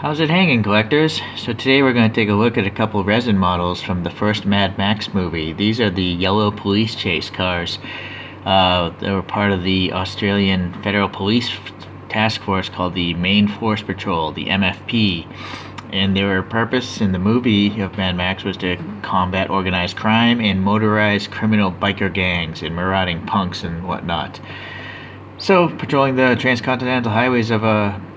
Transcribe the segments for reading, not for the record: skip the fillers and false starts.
How's it hanging, collectors? So today we're going to take a look at a couple resin models from the first Mad Max movie. These are the yellow police chase cars. They were part of the Australian Federal Police Task Force called the Main Force Patrol, the MFP. And their purpose in the movie of Mad Max was to combat organized crime and motorized criminal biker gangs and marauding punks and whatnot. So, patrolling the transcontinental highways of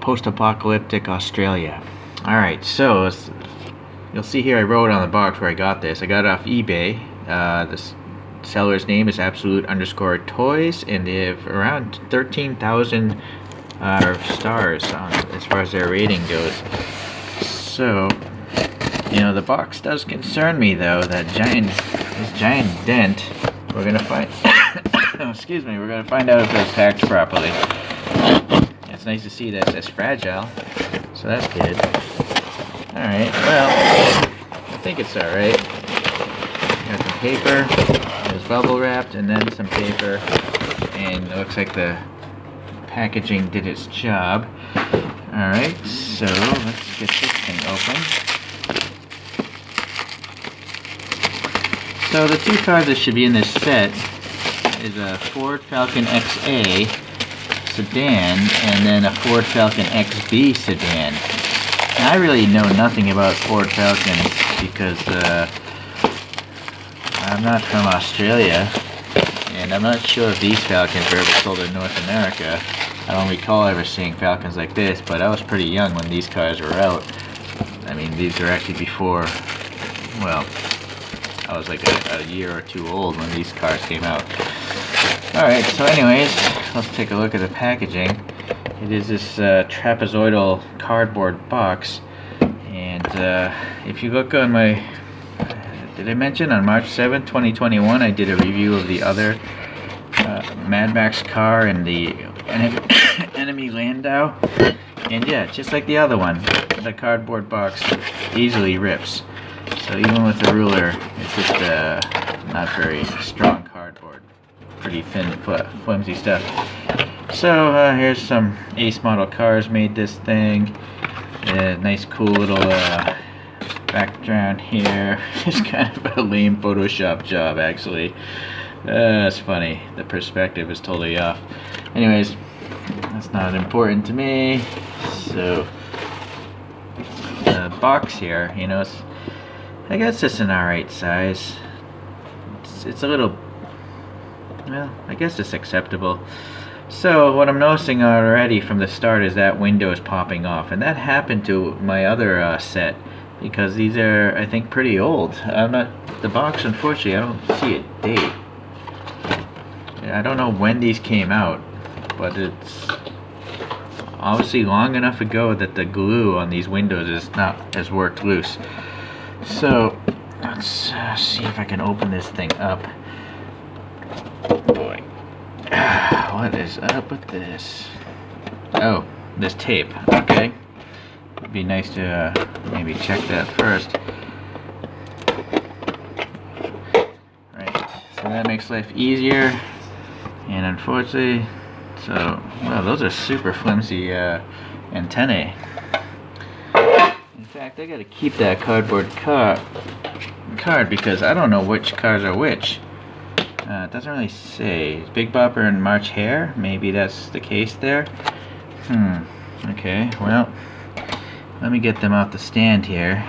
post-apocalyptic Australia. Alright, so you'll see here I wrote on the box where I got this. I got it off eBay. The seller's name is absolute_toys, and they have around 13,000 stars as far as their rating goes. So, the box does concern me, though. This giant dent. We're gonna find. Excuse me. We're gonna find out if it's packed properly. It's nice to see that it's fragile, so that's good. All right. Well, I think it's all right. Got some paper. It's bubble wrapped, and then some paper, and it looks like the packaging did its job. All right. So let's get this thing open. So the two cars that should be in this set is a Ford Falcon XA sedan and then a Ford Falcon XB sedan. Now, I really know nothing about Ford Falcons because I'm not from Australia, and I'm not sure if these Falcons were ever sold in North America. I don't recall ever seeing Falcons like this, but I was pretty young when these cars were out. I mean, these are actually before, well, I was like a year or two old when these cars came out. Alright, so anyways, let's take a look at the packaging. It is this trapezoidal cardboard box, and if you look on my, did I mention on March 7th, 2021, I did a review of the other Mad Max car and the enemy Landau, and yeah, just like the other one, the cardboard box easily rips. So even with the ruler, it's just not very strong cardboard. Pretty thin, flimsy stuff. So here's some Ace model cars made this thing. Nice cool little background here. It's kind of a lame Photoshop job, actually. It's funny. The perspective is totally off. Anyways, that's not important to me. So the box here, I guess it's an alright size. It's a little, well, I guess it's acceptable. So what I'm noticing already from the start is that window is popping off, and that happened to my other set because these are, I think, pretty old. The box, unfortunately, I don't see a date. I don't know when these came out, but it's obviously long enough ago that the glue on these windows has worked loose. So let's see if I can open this thing up. Boy, what is up with this? Oh, this tape. Okay, it'd be nice to maybe check that first. Right, so that makes life easier. And unfortunately, well, those are super flimsy antennae. In fact, I gotta keep that cardboard card because I don't know which cars are which. It doesn't really say. Big Bopper and Hare? Maybe that's the case there. Okay, well, let me get them off the stand here.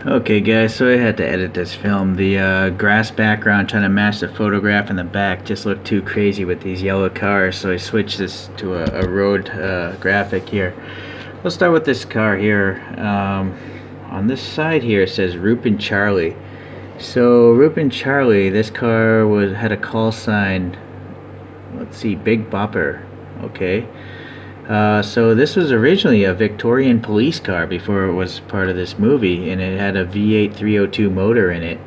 Okay guys, so I had to edit this film. The grass background trying to match the photograph in the back just looked too crazy with these yellow cars, so I switched this to a road graphic here. Let's start with this car here. On this side here it says Rupin Charlie. So Rupin Charlie, this car had a call sign, let's see, Big Bopper. Okay. So this was originally a Victorian police car before it was part of this movie, and it had a V8 302 motor in it.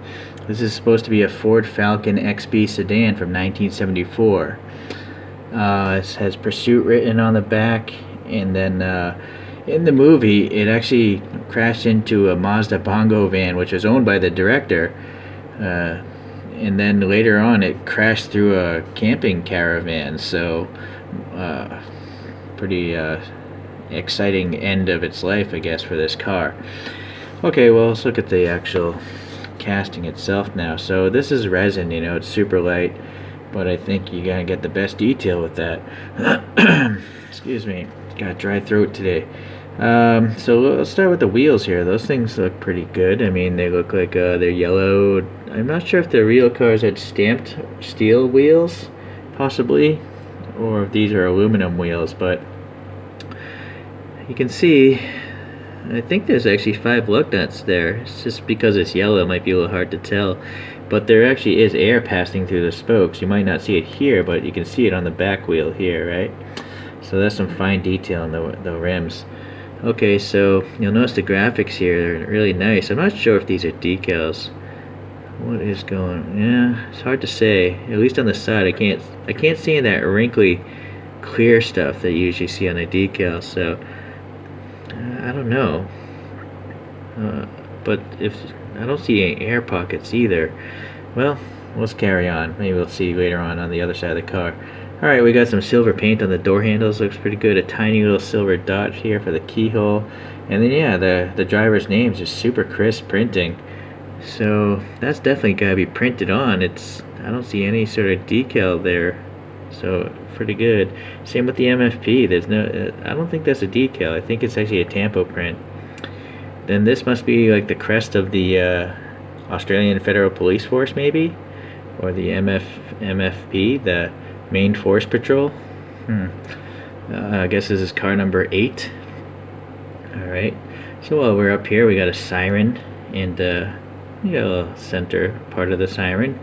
This is supposed to be a Ford Falcon XB sedan from 1974. It has Pursuit written on the back, and then in the movie it actually crashed into a Mazda Bongo van, which was owned by the director, and then later on it crashed through a camping caravan. So pretty exciting end of its life, I guess, for this car. Okay, well, let's look at the actual casting itself now. So this is resin, you know, it's super light, but I think you're gonna get the best detail with that. Excuse me, got a dry throat today. So let's start with the wheels here. Those things look pretty good. I mean, they look like they're yellow. I'm not sure if the real cars had stamped steel wheels, possibly, or if these are aluminum wheels, but you can see, I think there's actually 5 lug nuts there. It's just because it's yellow, it might be a little hard to tell. But there actually is air passing through the spokes. You might not see it here, but you can see it on the back wheel here, right? So that's some fine detail in the rims. Okay, so you'll notice the graphics here are really nice. I'm not sure if these are decals. What is going? Yeah, it's hard to say. At least on the side, I can't see that wrinkly, clear stuff that you usually see on the decals. So I don't know. But if I don't see any air pockets either, well, let's carry on. Maybe we'll see later on the other side of the car. Alright, we got some silver paint on the door handles, looks pretty good. A tiny little silver dot here for the keyhole. And then yeah, the driver's names are super crisp printing. So that's definitely gotta be printed on. I don't see any sort of decal there. So pretty good. Same with the MFP. There's no I don't think that's a decal. I think it's actually a tampo print. Then this must be like the crest of the Australian Federal Police Force, maybe? Or the MFP, the Main Force Patrol. I guess this is car number 8. Alright, so while we're up here, we got a siren, and we got a little center part of the siren.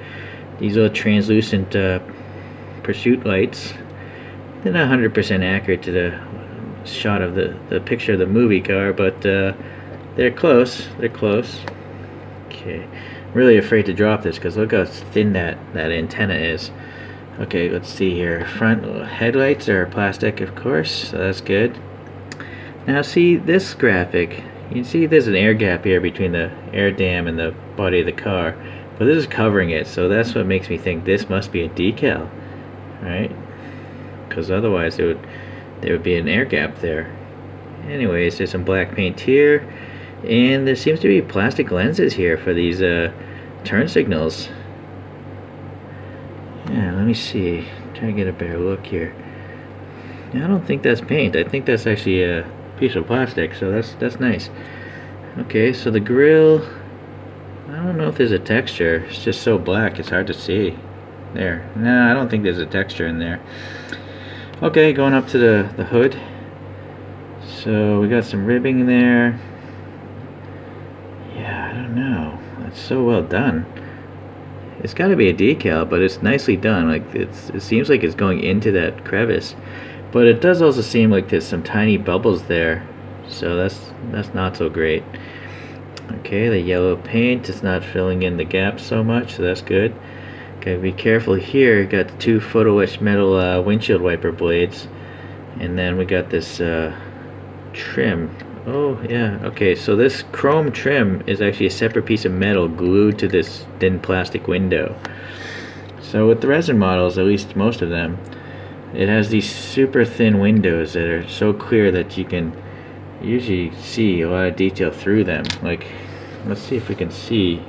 These little translucent pursuit lights. They're not 100% accurate to the shot of the picture of the movie car, but they're close. They're close. Okay, I'm really afraid to drop this because look how thin that antenna is. Okay, let's see here. Front headlights are plastic, of course, so that's good. Now see this graphic. You can see there's an air gap here between the air dam and the body of the car, but this is covering it, so that's what makes me think this must be a decal, right? Because otherwise there would be an air gap there. Anyways, there's some black paint here, and there seems to be plastic lenses here for these turn signals. Yeah, let me see. Try to get a better look here. Yeah, I don't think that's paint. I think that's actually a piece of plastic, so that's nice. Okay, so the grill, I don't know if there's a texture. It's just so black, it's hard to see. There. No, I don't think there's a texture in there. Okay, going up to the hood. So we got some ribbing there. Yeah, I don't know. That's so well done. It's got to be a decal, but it's nicely done. Like it seems like it's going into that crevice, but it does also seem like there's some tiny bubbles there. So that's not so great. Okay, the yellow paint is not filling in the gaps so much, so that's good. Okay, be careful here. Got the 2 photo etched metal windshield wiper blades, and then we got this trim. Oh yeah, okay, so this chrome trim is actually a separate piece of metal glued to this thin plastic window. So with the resin models, at least most of them, it has these super thin windows that are so clear that you can usually see a lot of detail through them. Like, let's see if we can see.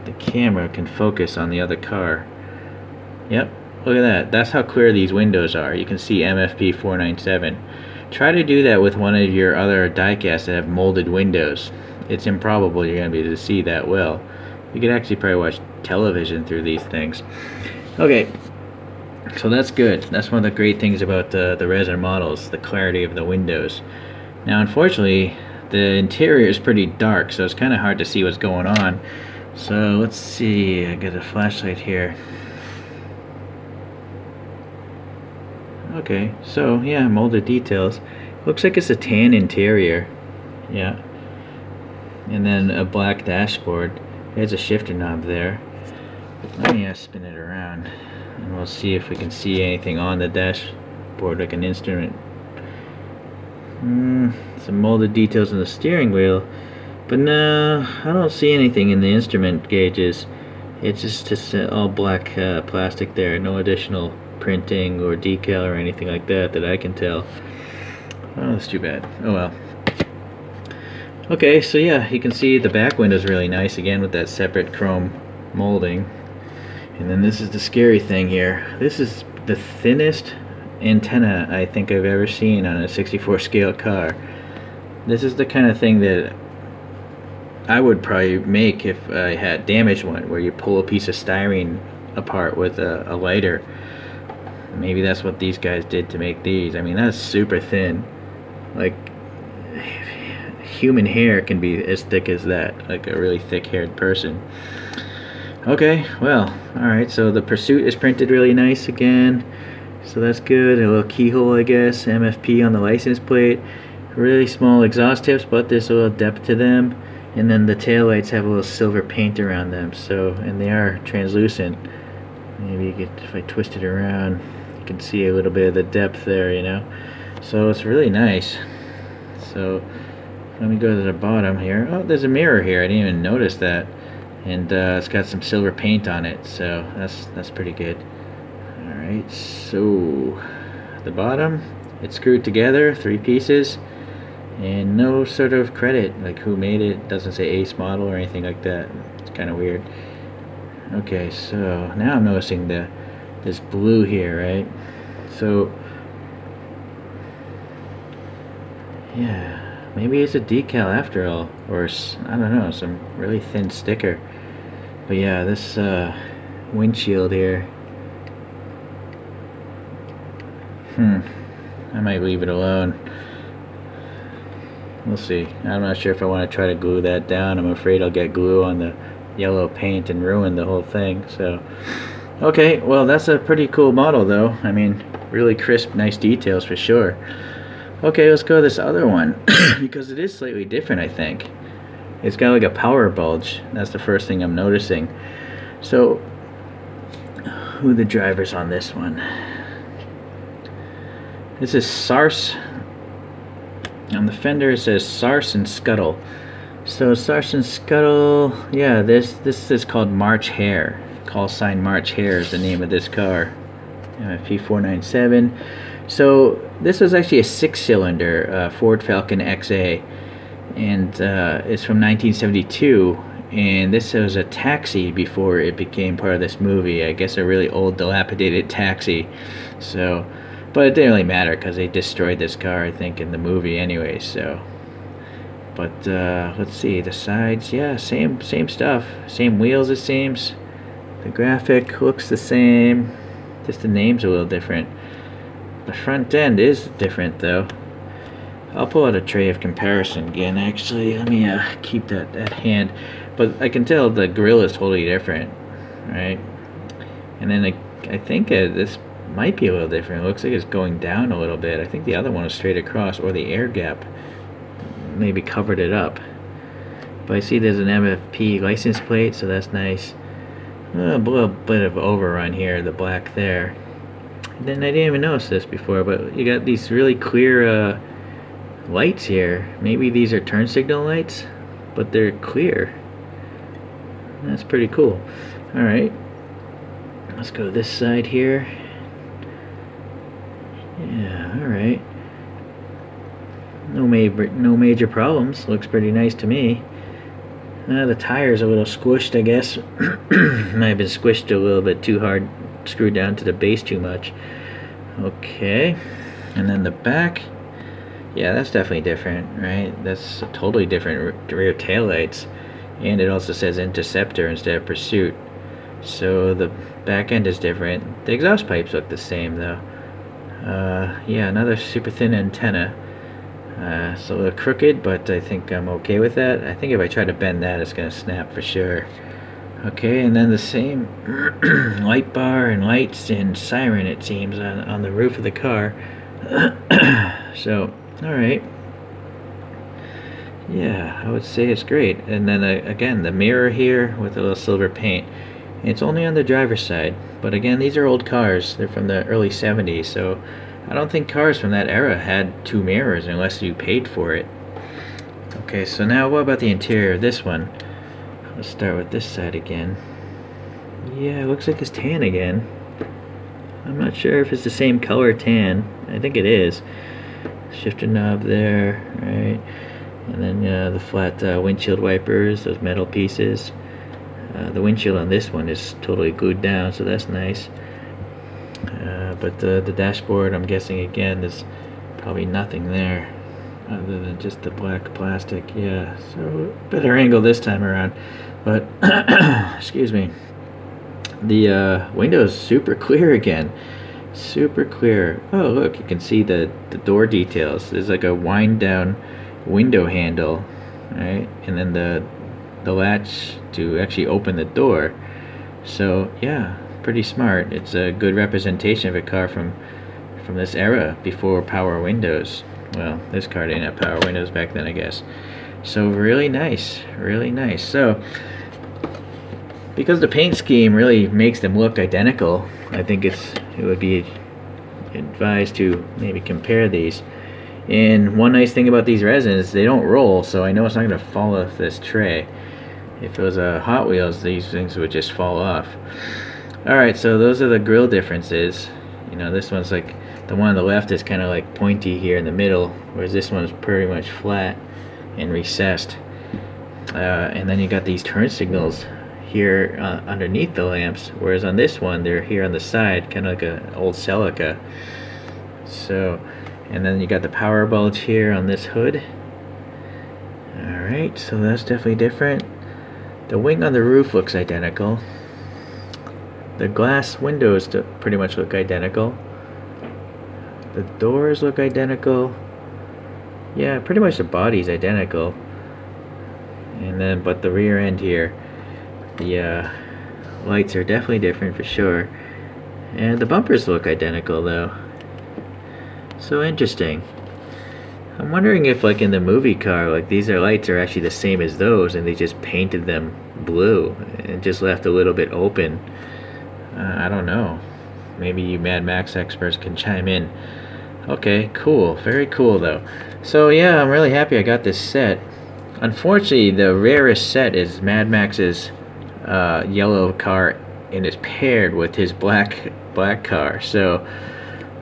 The camera can focus on the other car. Yep, look at that. That's how clear these windows are. You can see MFP 497. Try to do that with one of your other diecasts that have molded windows. It's improbable you're going to be able to see that well. You could actually probably watch television through these things. Okay, so that's good. That's one of the great things about the resin models, the clarity of the windows. Now unfortunately, the interior is pretty dark, so it's kind of hard to see what's going on. So let's see, I got a flashlight here. Okay, so yeah, molded details. Looks like it's a tan interior. Yeah. And then a black dashboard. There's a shifter knob there. Let me spin it around, and we'll see if we can see anything on the dashboard like an instrument. Some molded details in the steering wheel, but no, I don't see anything in the instrument gauges. It's just all black plastic there, no additional printing or decal or anything like that I can tell. Oh, that's too bad. Oh well. Okay, so yeah, you can see the back window is really nice again with that separate chrome molding. And then this is the scary thing here. This is the thinnest antenna I think I've ever seen on a 64 scale car. This is the kind of thing that I would probably make if I had damaged one, where you pull a piece of styrene apart with a lighter. Maybe that's what these guys did to make these. I mean, that's super thin. Like, human hair can be as thick as that, like a really thick haired person. Okay, well, alright, so the Pursuit is printed really nice again, so that's good. A little keyhole, I guess, MFP on the license plate. Really small exhaust tips, but there's a little depth to them. And then the taillights have a little silver paint around them, so, and they are translucent. Maybe you could, if I twist it around, you can see a little bit of the depth there, you know. So it's really nice. So let me go to the bottom here. Oh, there's a mirror here. I didn't even notice that. And it's got some silver paint on it, so that's pretty good. Alright, so the bottom, it's screwed together, 3 pieces, and no sort of credit, like who made it. Doesn't say Ace model or anything like that. It's kind of weird. Okay, so now I'm noticing this blue here, right? So yeah, maybe it's a decal after all, or I don't know, some really thin sticker. But yeah, this windshield here, I might leave it alone. We'll see. I'm not sure if I want to try to glue that down. I'm afraid I'll get glue on the yellow paint and ruin the whole thing. So, okay, well, that's a pretty cool model though. I mean, really crisp, nice details for sure. Okay, let's go to this other one because it is slightly different, I think. It's got like a power bulge. That's the first thing I'm noticing. So, who are the drivers on this one? This is Sarce. On the fender it says Sarce and Scuttle. So Sarce and Scuttle, yeah, this is called March Hare. Call sign March Hare is the name of this car. MFP 497. So this was actually a 6-cylinder Ford Falcon XA, and it's from 1972. And this was a taxi before it became part of this movie. I guess a really old, dilapidated taxi. So, but it didn't really matter because they destroyed this car, I think, in the movie anyway. So, but let's see the sides. Yeah, same stuff. Same wheels, it seems. The graphic looks the same. Just the name's a little different. The front end is different though. I'll pull out a tray of comparison again. Actually, let me keep that at hand. But I can tell the grill is totally different, right? And then I think this might be a little different. It looks like it's going down a little bit. I think the other one is straight across, or the air gap maybe covered it up. But I see there's an MFP license plate, so that's nice. A little bit of overrun here, the black there. And then I didn't even notice this before, but you got these really clear lights here. Maybe these are turn signal lights, but they're clear. That's pretty cool. Alright, let's go to this side here. Yeah, alright. No major problems. Looks pretty nice to me. The tire's a little squished, I guess. Might have been squished a little bit too hard, screwed down to the base too much. Okay, and then the back. Yeah, that's definitely different, right? That's a totally different rear taillights. And it also says Interceptor instead of Pursuit. So the back end is different. The exhaust pipes look the same though. Yeah, another super thin antenna. It's a little crooked, but I think I'm okay with that. I think if I try to bend that, it's going to snap for sure. Okay, and then the same light bar and lights and siren, it seems, on the roof of the car. So, alright. Yeah, I would say it's great. And then again, the mirror here with a little silver paint. It's only on the driver's side, but again, these are old cars. They're from the early 70s, so I don't think cars from that era had 2 mirrors unless you paid for it. Okay, so now what about the interior of this one? Let's start with this side again. Yeah, it looks like it's tan again. I'm not sure if it's the same color tan. I think it is. shifter knob there, right? And then the flat windshield wipers, those metal pieces. The windshield on this one is totally glued down, so that's nice. But the dashboard, I'm guessing again, there's probably nothing there other than just the black plastic. Yeah, so better angle this time around. But excuse me, the window's super clear again, super clear. Oh look, you can see the door details. There's like a wind down window handle, right? And then the latch to actually open the door. So yeah, pretty smart. It's a good representation of a car from this era before power windows. Well, this car didn't have power windows back then, I guess. So really nice, really nice. So because the paint scheme really makes them look identical, I think it would be advised to maybe compare these. And one nice thing about these resins, they don't roll, so I know it's not going to fall off this tray. If it was a Hot Wheels, these things would just fall off. Alright, so those are the grill differences. You know, this one's like, the one on the left is kind of like pointy here in the middle, whereas this one's pretty much flat and recessed. And then you got these turn signals here underneath the lamps, whereas on this one they're here on the side, kind of like an old Celica. So, and then you got the power bulge here on this hood. Alright, so that's definitely different. The wing on the roof looks identical. The glass windows pretty much look identical. The doors look identical. Yeah, pretty much the body's identical. And then, but the rear end here, the lights are definitely different for sure. And the bumpers look identical though. So interesting. I'm wondering if, like in the movie car, like these lights are actually the same as those, and they just painted them blue and just left a little bit open. I don't know. Maybe you Mad Max experts can chime in. Okay, cool. Very cool though. So yeah, I'm really happy I got this set. Unfortunately, the rarest set is Mad Max's yellow car, and is paired with his black car. So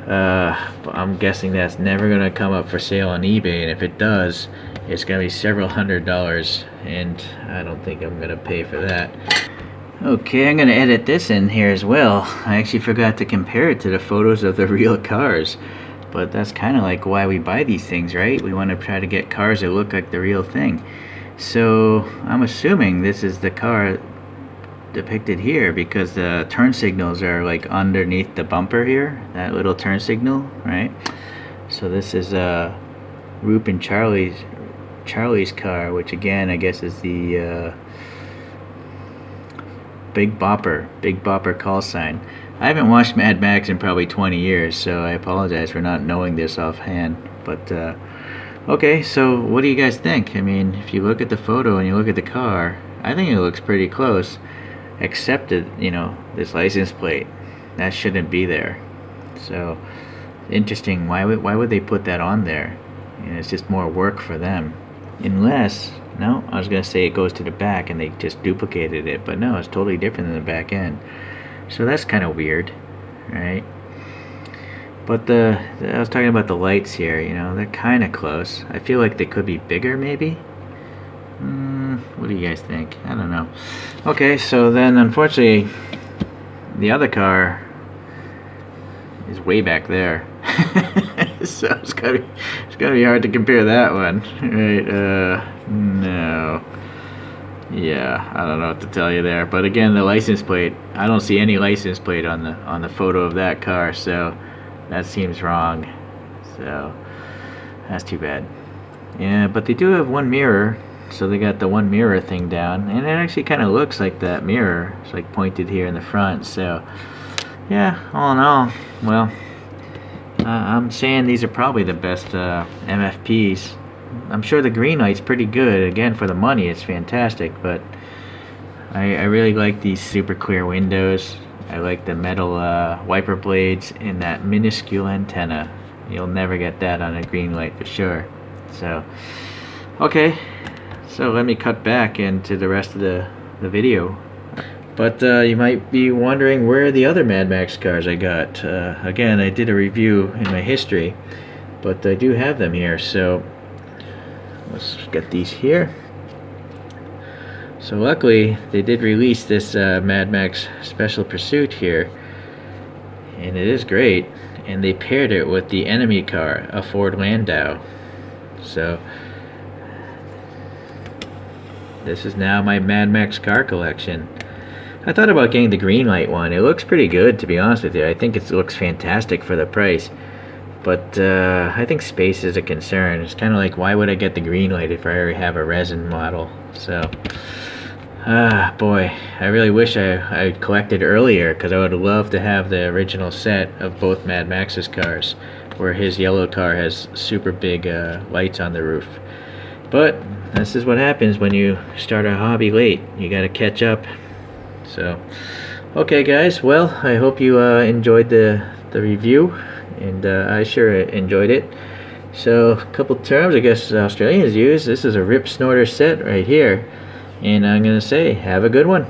I'm guessing that's never gonna come up for sale on eBay, and if it does, it's gonna be several $100s, and I don't think I'm gonna pay for that. Okay, I'm gonna edit this in here as well. I actually forgot to compare it to the photos of the real cars, but that's kind of like why we buy these things, right? We want to try to get cars that look like the real thing. So I'm assuming this is the car depicted here, because the turn signals are like underneath the bumper here, that little turn signal, right? So this is Roop and Charlie's car, which again I guess is the Big Bopper call sign. I haven't watched Mad Max in probably 20 years, so I apologize for not knowing this offhand. But okay, so what do you guys think? I mean, if you look at the photo and you look at the car, I think it looks pretty close. Except that, you know, this license plate, that shouldn't be there. So interesting. Why would they put that on there? You know, it's just more work for them. Unless, no, I was gonna say it goes to the back and they just duplicated it, but no, it's totally different than the back end. So that's kind of weird, right? But I was talking about the lights here. You know, they're kind of close. I feel like they could be bigger, maybe. What do you guys think? I don't know. Okay, so then unfortunately the other car is way back there. So it's gonna be hard to compare that one, right? No. Yeah, I don't know what to tell you there. But again, the license plate, I don't see any license plate on the photo of that car, so that seems wrong. So that's too bad. Yeah, but they do have one mirror. So they got the one mirror thing down, and it actually kind of looks like that mirror. It's like pointed here in the front. So yeah, all in all, well, I'm saying these are probably the best MFPs. I'm sure the green light's pretty good. Again, for the money, it's fantastic. But I really like these super clear windows. I like the metal wiper blades and that minuscule antenna. You'll never get that on a green light for sure. So okay. So let me cut back into the rest of the video. But you might be wondering where are the other Mad Max cars I got. Again, I did a review in my history but I do have them here, so let's get these here. So luckily they did release this Mad Max Special Pursuit here, and it is great, and they paired it with the enemy car, a Ford Landau. So this is now my Mad Max car collection. I thought about getting the green light one. It looks pretty good, to be honest with you. I think it looks fantastic for the price. But I think space is a concern. It's kind of like, why would I get the green light if I already have a resin model? So, boy, I really wish I collected earlier, because I would love to have the original set of both Mad Max's cars, where his yellow car has super big lights on the roof. But this is what happens when you start a hobby late. You gotta catch up. So, okay guys, well, I hope you enjoyed the review, and I sure enjoyed it. So, a couple terms I guess Australians use. This is a rip snorter set right here, and I'm gonna say, have a good one.